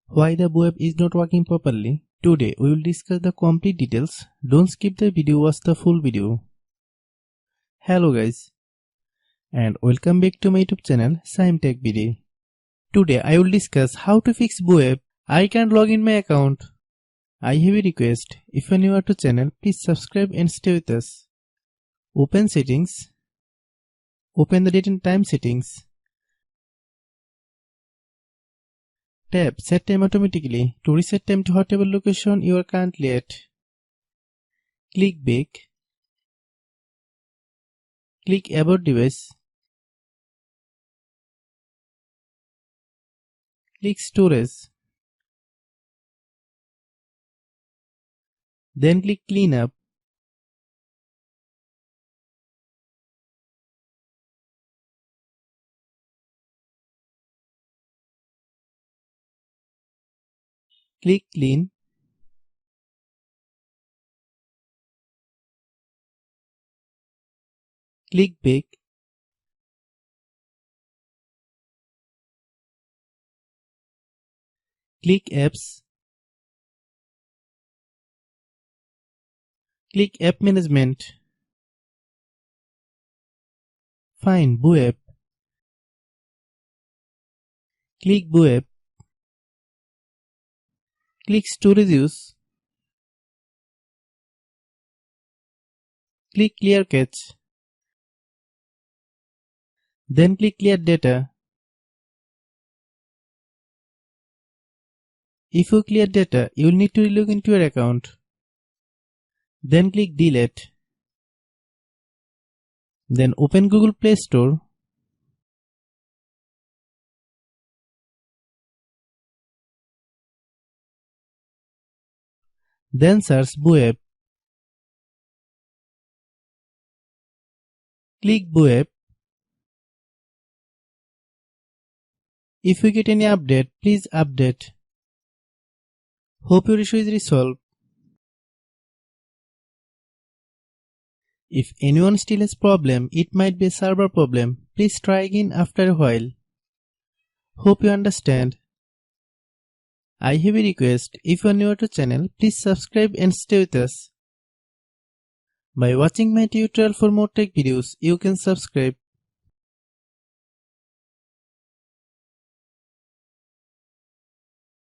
Why the web is not working properly? Today we will discuss the complete details. Don't skip the video, watch the full video. Hello guys, and welcome back to my YouTube channel Shaem Tech Video. Today I will discuss how to fix web. I can't log in my account. I have a request. If you are new to channel, please subscribe and stay with us. Open settings. Open the date and time settings. Tap Set Time Automatically to reset time to whatever location you are currently at. Click Back. Click About Device. Click Storage. Then click Cleanup. Click Clean. Click Back. Click Apps. Click App Management. Find web. Click web. Click Storage Use. Click Clear Cache. Then click Clear Data. If you clear data, you will need to log into your account. Then click Delete. Then open Google Play Store. Then search web. Click web. If you get any update, please update. Hope your issue is resolved. If anyone still has problem, it might be a server problem. Please try again after a while. Hope you understand. I have a request. If you are new to channel, please subscribe and stay with us. By watching my tutorial for more tech videos, you can subscribe.